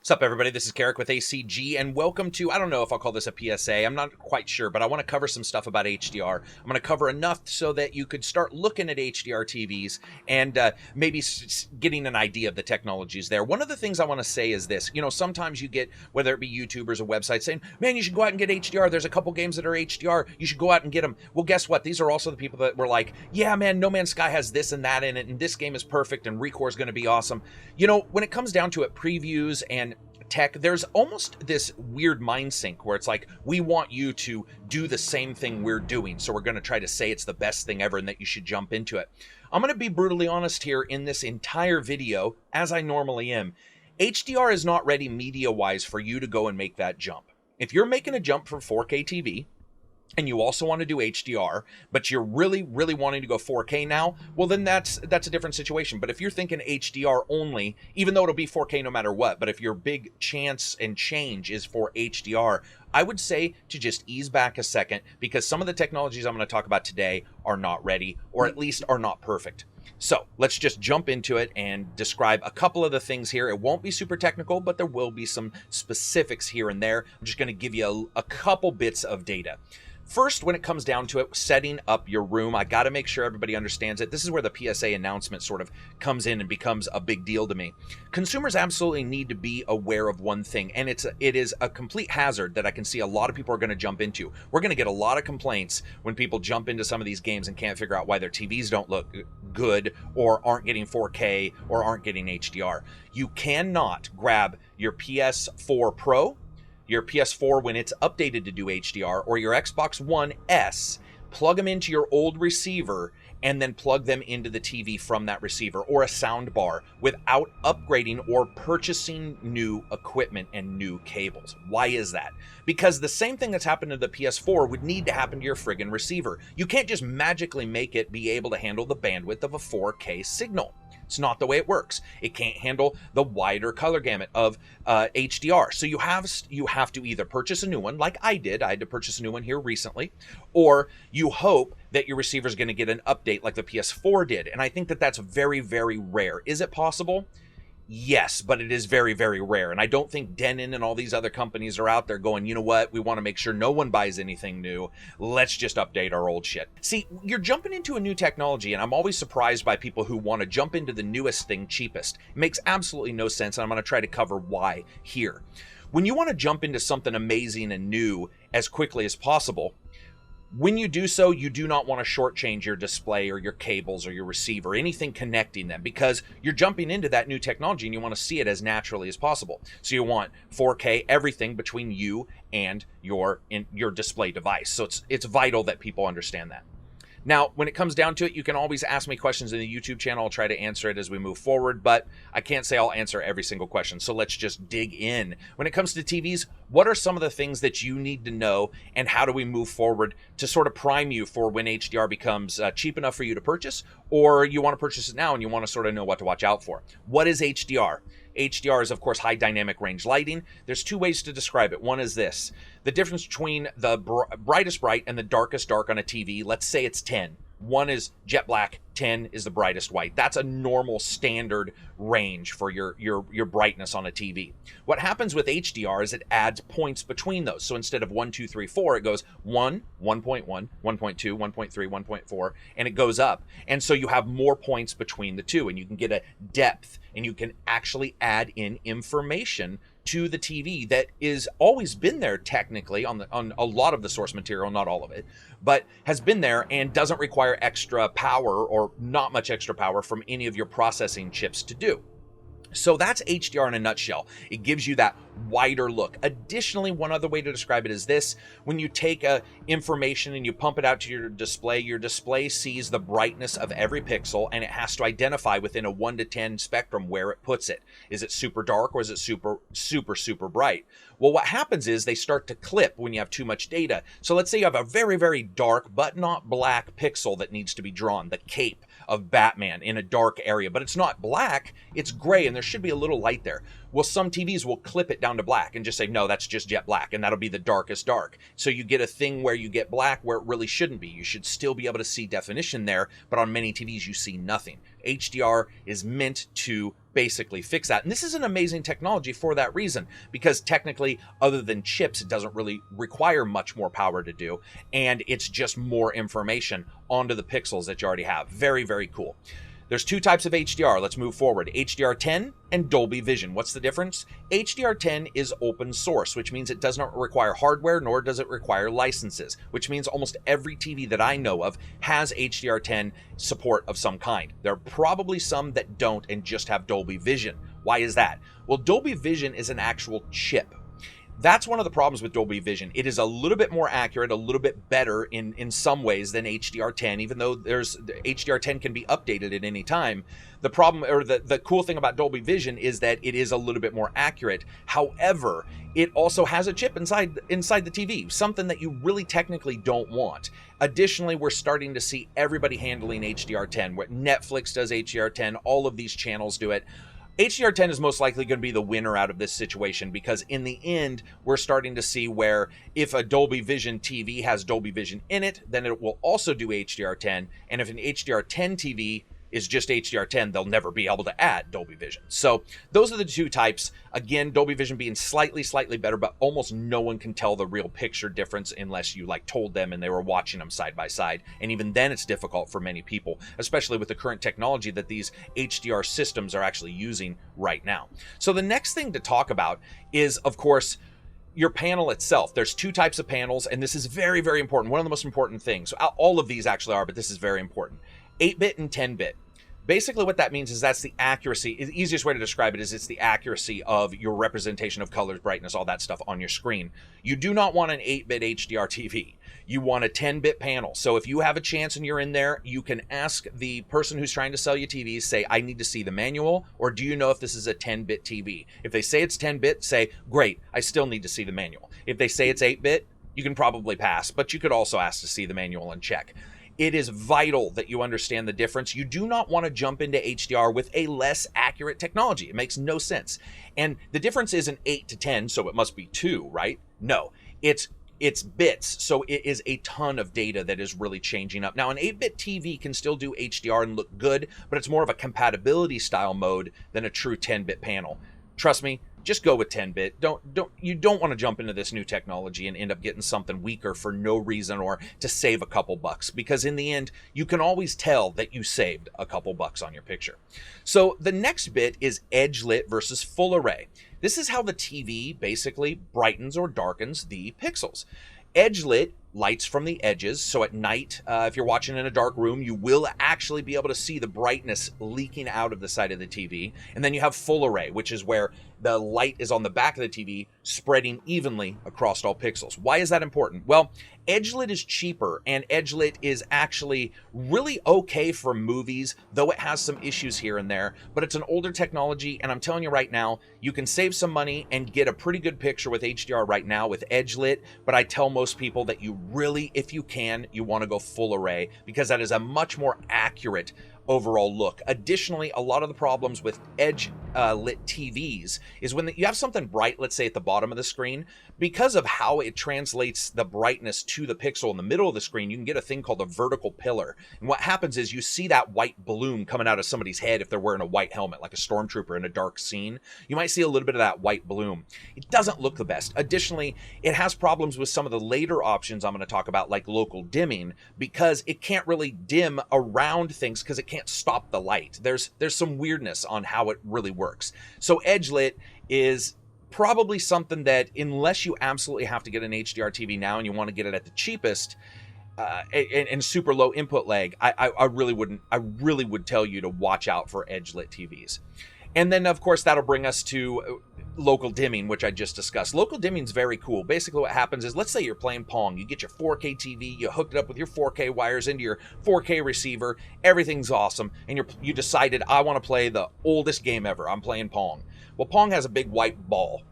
What's up, everybody? This is Karak with ACG, and welcome to, I don't know if I'll call this a PSA, I'm not quite sure, but I want to cover some stuff about HDR. I'm going to cover enough so that you could start looking at HDR TVs and maybe getting an idea of the technologies there. One of the things I want to say is this, sometimes you get, whether it be YouTubers or websites, saying, man, you should go out and get HDR. There's a couple games that are HDR. You should go out and get them. Well, guess what? These are also the people that were like, yeah, man, No Man's Sky has this and that in it, and this game is perfect, and Recore is going to be awesome. When it comes down to it, previews and tech, there's almost this weird mind sync where it's like, we want you to do the same thing we're doing, so we're going to try to say it's the best thing ever and that you should jump into it. I'm going to be brutally honest here in this entire video, as I normally am. HDR is not ready media-wise for you to go and make that jump. If you're making a jump from 4K TV, and you also want to do HDR, but you're really wanting to go 4K now, well, then that's a different situation. But if you're thinking HDR only, even though it'll be 4K no matter what, but if your big chance and change is for HDR, I would say to just ease back a second, because some of the technologies I'm going to talk about today are not ready, or at least are not perfect. So let's just jump into it and describe a couple of the things here. It won't be super technical, but there will be some specifics here and there. I'm just going to give you a couple bits of data. First, when it comes down to it, setting up your room, I got to make sure everybody understands it. This is where the PSA announcement sort of comes in and becomes a big deal to me. Consumers absolutely need to be aware of one thing, and it is a complete hazard that I can see a lot of people are going to jump into. We're going to get a lot of complaints when people jump into some of these games and can't figure out why their TVs don't look good or aren't getting 4K or aren't getting HDR. You cannot grab your PS4 Pro, your PS4 when it's updated to do HDR, or your Xbox One S, plug them into your old receiver, and then plug them into the TV from that receiver, or a sound bar, without upgrading or purchasing new equipment and new cables. Why is that? Because the same thing that's happened to the PS4 would need to happen to your friggin' receiver. You can't just magically make it be able to handle the bandwidth of a 4K signal. It's not the way it works. It can't handle the wider color gamut of HDR. So you have to either purchase a new one, like I did. I had to purchase a new one here recently, or you hope that your receiver is going to get an update like the PS4 did. And I think that that's very, very rare. Is it possible? Yes, but it is very, very rare. And I don't think Denon and all these other companies are out there going, you know what, we want to make sure no one buys anything new. Let's just update our old shit. See, you're jumping into a new technology, and I'm always surprised by people who want to jump into the newest thing cheapest. It makes absolutely no sense, and I'm going to try to cover why here. When you want to jump into something amazing and new as quickly as possible, when you do so, you do not want to shortchange your display or your cables or your receiver, anything connecting them, because you're jumping into that new technology and you want to see it as naturally as possible. So you want 4K, everything between you and your display device. So it's vital that people understand that. Now, when it comes down to it, you can always ask me questions in the YouTube channel. I'll try to answer it as we move forward, but I can't say I'll answer every single question. So let's just dig in. When it comes to TVs, what are some of the things that you need to know, and how do we move forward to sort of prime you for when HDR becomes cheap enough for you to purchase, or you want to purchase it now and you want to sort of know what to watch out for? What is HDR? HDR is, of course, high dynamic range lighting. There's two ways to describe it. One is this: the difference between the brightest bright and the darkest dark on a TV. Let's say it's 10. One is jet black, 10 is the brightest white. That's a normal standard range for your brightness on a TV. What happens with HDR is it adds points between those. So instead of 1, 2, 3, 4, it goes 1, 1.1, 1.2, 1.3, 1.4, and it goes up. And so you have more points between the two, and you can get a depth, and you can actually add in information to the TV that is always been there technically on a lot of the source material, not all of it, but has been there and doesn't require extra power or not much extra power from any of your processing chips to do. So that's HDR in a nutshell. It gives you that wider look. Additionally, one other way to describe it is this: when you take information and you pump it out to your display sees the brightness of every pixel, and it has to identify within a 1 to 10 spectrum where it puts it. Is it super dark, or is it super bright? Well, what happens is they start to clip when you have too much data. So let's say you have a very, very dark but not black pixel that needs to be drawn, the cape of Batman in a dark area, but it's not black, it's gray, and there should be a little light there. Well, some TVs will clip it down to black and just say, no, that's just jet black, and that'll be the darkest dark. So you get a thing where you get black where it really shouldn't be. You should still be able to see definition there, but on many TVs you see nothing. HDR is meant to basically fix that. And this is an amazing technology for that reason, because technically, other than chips, it doesn't really require much more power to do, and it's just more information onto the pixels that you already have. Very, very cool. There's two types of HDR. Let's move forward. HDR10 and Dolby Vision. What's the difference? HDR10 is open source, which means it does not require hardware, nor does it require licenses, which means almost every TV that I know of has HDR10 support of some kind. There are probably some that don't and just have Dolby Vision. Why is that? Well, Dolby Vision is an actual chip. That's one of the problems with Dolby Vision. It is a little bit more accurate, a little bit better in some ways than HDR10, even though HDR10 can be updated at any time. The problem, or the cool thing about Dolby Vision is that it is a little bit more accurate. However, it also has a chip inside the TV, something that you really technically don't want. Additionally, we're starting to see everybody handling HDR10. Netflix does HDR10, all of these channels do it. HDR10 is most likely going to be the winner out of this situation, because in the end, we're starting to see where if a Dolby Vision TV has Dolby Vision in it, then it will also do HDR10. And if an HDR10 TV is just HDR10, they'll never be able to add Dolby Vision. So those are the two types. Again, Dolby Vision being slightly better, but almost no one can tell the real picture difference unless you told them and they were watching them side by side. And even then it's difficult for many people, especially with the current technology that these HDR systems are actually using right now. So the next thing to talk about is, of course, your panel itself. There's two types of panels, and this is very, very important. One of the most important things. All of these actually are, but this is very important. 8-bit and 10-bit. Basically what that means is that's the accuracy. The easiest way to describe it is it's the accuracy of your representation of colors, brightness, all that stuff on your screen. You do not want an 8-bit HDR TV. You want a 10-bit panel. So if you have a chance and you're in there, you can ask the person who's trying to sell you TVs, say, I need to see the manual, or do you know if this is a 10-bit TV? If they say it's 10-bit, say, great, I still need to see the manual. If they say it's 8-bit, you can probably pass, but you could also ask to see the manual and check. It is vital that you understand the difference. You do not want to jump into HDR with a less accurate technology. It makes no sense. And the difference isn't 8 to 10, so it must be 2, right? No, it's bits, so it is a ton of data that is really changing up. Now, an 8-bit TV can still do HDR and look good, but it's more of a compatibility style mode than a true 10-bit panel. Trust me, just go with 10-bit. You don't want to jump into this new technology and end up getting something weaker for no reason or to save a couple bucks, because in the end, you can always tell that you saved a couple bucks on your picture. So the next bit is Edgelet versus full array. This is how the TV basically brightens or darkens the pixels. Edgelet lights from the edges, so at night, if you're watching in a dark room, you will actually be able to see the brightness leaking out of the side of the TV. And then you have full array, which is where the light is on the back of the TV, spreading evenly across all pixels. Why is that important? Well, Edgelet is cheaper, and Edgelet is actually really okay for movies, though it has some issues here and there, but it's an older technology, and I'm telling you right now, you can save some money and get a pretty good picture with HDR right now with Edgelet, but I tell most people that you really, if you can, you want to go full array, because that is a much more accurate overall look. Additionally, a lot of the problems with Edgelet TVs is when you have something bright, let's say at the bottom of the screen, because of how it translates the brightness to the pixel in the middle of the screen, you can get a thing called a vertical pillar. And what happens is you see that white bloom coming out of somebody's head if they're wearing a white helmet, like a stormtrooper in a dark scene. You might see a little bit of that white bloom. It doesn't look the best. Additionally, it has problems with some of the later options I'm going to talk about, like local dimming, because it can't really dim around things because it can't stop the light. There's some weirdness on how it really works. So Edgelet is probably something that, unless you absolutely have to get an HDR TV now and you want to get it at the cheapest and super low input lag, I really would tell you to watch out for Edgelet TVs. And then, of course, that'll bring us to local dimming, which I just discussed. Local dimming is very cool. Basically what happens is, let's say you're playing Pong, you get your 4K TV, you hooked it up with your 4K wires into your 4K receiver, everything's awesome, and you decided, I want to play the oldest game ever, I'm playing Pong. Well, Pong has a big white ball.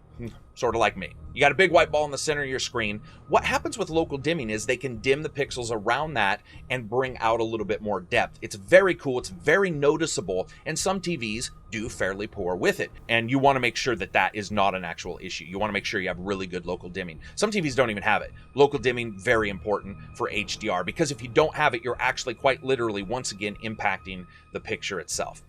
Sort of like me. You got a big white ball in the center of your screen. What happens with local dimming is they can dim the pixels around that and bring out a little bit more depth. It's very cool, it's very noticeable, and some TVs do fairly poor with it. And you want to make sure that that is not an actual issue. You want to make sure you have really good local dimming. Some TVs don't even have it. Local dimming, very important for HDR, because if you don't have it, you're actually quite literally, once again, impacting the picture itself.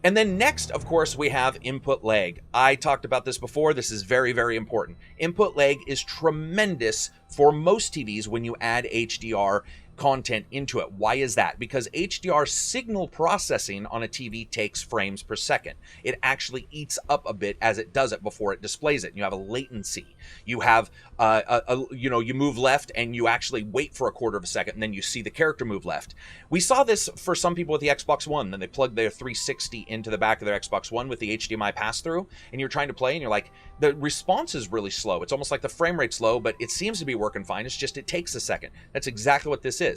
And then next, of course, we have input lag. I talked about this before. This is very, very important. Input lag is tremendous for most TVs when you add HDR content into it. Why is that? Because HDR signal processing on a TV takes frames per second. It actually eats up a bit as it does it before it displays it. You have a latency. You have, you move left and you actually wait for a quarter of a second and then you see the character move left. We saw this for some people with the Xbox One. Then they plugged their 360 into the back of their Xbox One with the HDMI pass-through, and you're trying to play and you're like, the response is really slow. It's almost like the frame rate's low, but it seems to be working fine. It's just it takes a second. That's exactly what this is.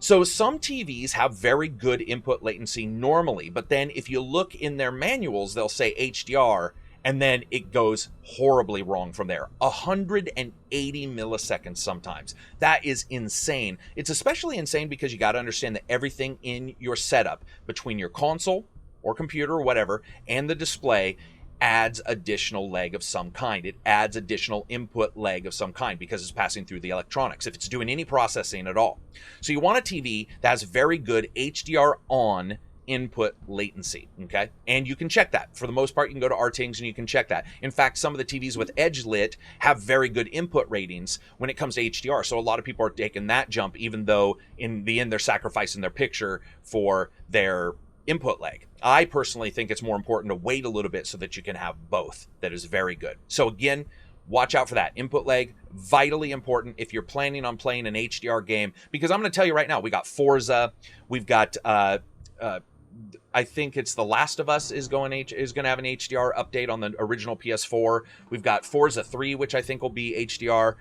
So some TVs have very good input latency normally, but then if you look in their manuals, they'll say HDR, and then it goes horribly wrong from there. 180 milliseconds sometimes. That is insane. It's especially insane because you got to understand that everything in your setup between your console or computer or whatever and the display adds additional lag of some kind. It adds additional input lag of some kind because it's passing through the electronics, if it's doing any processing at all. So you want a TV that has very good HDR on input latency, okay? And you can check that. For the most part, you can go to RTings and you can check that. In fact, some of the TVs with Edgelet have very good input ratings when it comes to HDR. So a lot of people are taking that jump, even though in the end they're sacrificing their picture for their input lag. I personally think it's more important to wait a little bit so that you can have both. That is very good. So again, watch out for that. Input lag, vitally important if you're planning on playing an HDR game, because I'm going to tell you right now, we got Forza, we've got I think it's The Last of Us is going to have an HDR update on the original PS4. We've got Forza 3, which I think will be HDR.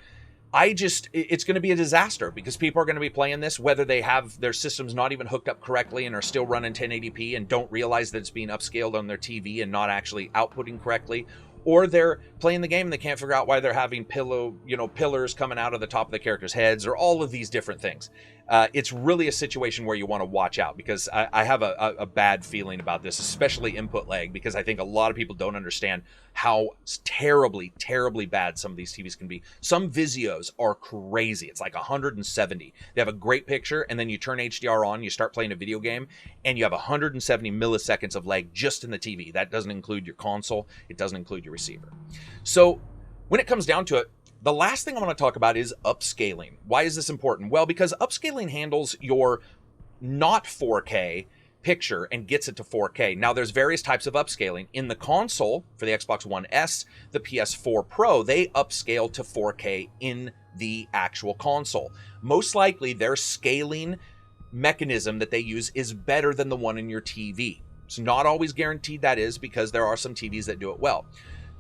It's going to be a disaster because people are going to be playing this, whether they have their systems not even hooked up correctly and are still running 1080p and don't realize that it's being upscaled on their TV and not actually outputting correctly, or they're playing the game and they can't figure out why they're having pillars coming out of the top of the characters' heads, or all of these different things. It's really a situation where you want to watch out, because I have a bad feeling about this, especially input lag, because I think a lot of people don't understand how terribly, terribly bad some of these TVs can be. Some Visios are crazy. It's like 170. They have a great picture, and then you turn HDR on, you start playing a video game, and you have 170 milliseconds of lag just in the TV. That doesn't include your console. It doesn't include your receiver. So when it comes down to it, the last thing I want to talk about is upscaling. Why is this important? Well, because upscaling handles your not 4K picture and gets it to 4K. Now, there's various types of upscaling. In the console, for the Xbox One S, the PS4 Pro, they upscale to 4K in the actual console. Most likely, their scaling mechanism that they use is better than the one in your TV. It's not always guaranteed that is, because there are some TVs that do it well.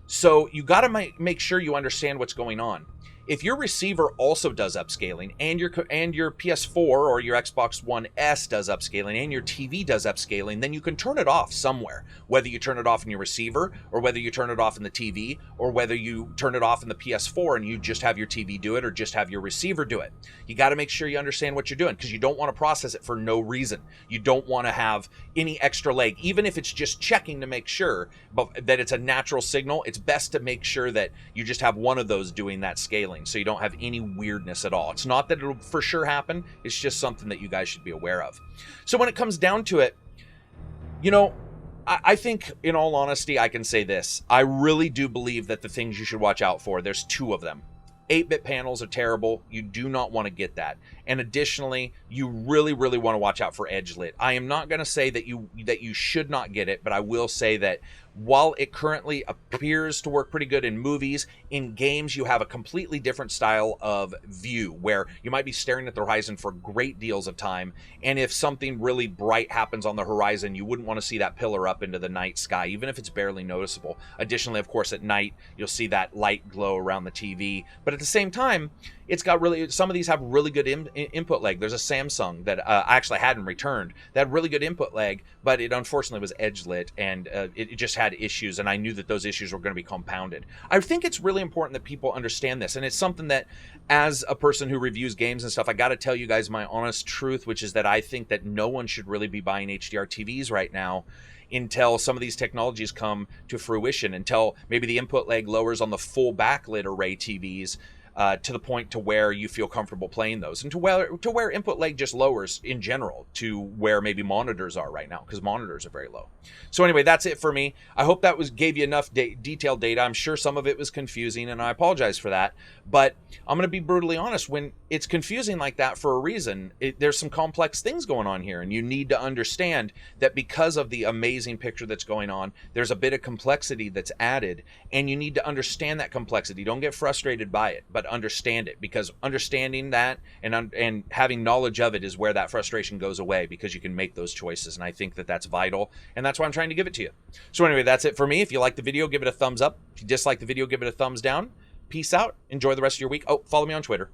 So you got to make sure you understand what's going on. If your receiver also does upscaling, and your PS4 or your Xbox One S does upscaling, and your TV does upscaling, then you can turn it off somewhere. Whether you turn it off in your receiver, or whether you turn it off in the TV, or whether you turn it off in the PS4 and you just have your TV do it, or just have your receiver do it. You got to make sure you understand what you're doing, because you don't want to process it for no reason. You don't want to have any extra lag, even if it's just checking to make sure that it's a natural signal. It's best to make sure that you just have one of those doing that scaling, so you don't have any weirdness at all. It's not that it'll for sure happen. It's just something that you guys should be aware of. So when it comes down to it, I think, in all honesty, I can say this. I really do believe that the things you should watch out for, there's two of them. 8-bit panels are terrible. You do not want to get that. And additionally, you really, really want to watch out for Edgelet. I am not going to say that you should not get it, but I will say that while it currently appears to work pretty good in movies, in games you have a completely different style of view where you might be staring at the horizon for great deals of time, and if something really bright happens on the horizon, you wouldn't want to see that pillar up into the night sky, even if it's barely noticeable. Additionally, of course, at night, you'll see that light glow around the TV, but at the same time, it's got some of these have really good input lag. There's a Samsung that I actually hadn't returned that had really good input lag, but it unfortunately was Edgelet, and it just had issues, and I knew that those issues were going to be compounded. I think it's really important that people understand this, and it's something that, as a person who reviews games and stuff, I got to tell you guys my honest truth, which is that I think that no one should really be buying HDR TVs right now until some of these technologies come to fruition, until maybe the input lag lowers on the full backlit array TVs to the point to where you feel comfortable playing those, and to where input lag just lowers in general to where maybe monitors are right now, because monitors are very low. So anyway, that's it for me. I hope that gave you enough detailed data. I'm sure some of it was confusing, and I apologize for that. But I'm going to be brutally honest. When it's confusing like that for a reason, there's some complex things going on here, and you need to understand that because of the amazing picture that's going on, there's a bit of complexity that's added, and you need to understand that complexity. Don't get frustrated by it, but understand it, because understanding that and having knowledge of it is where that frustration goes away, because you can make those choices. And I think that that's vital, and that's why I'm trying to give it to you. So anyway, that's it for me. If you like the video, give it a thumbs up. If you dislike the video, give it a thumbs down. Peace out. Enjoy the rest of your week. Oh, follow me on Twitter.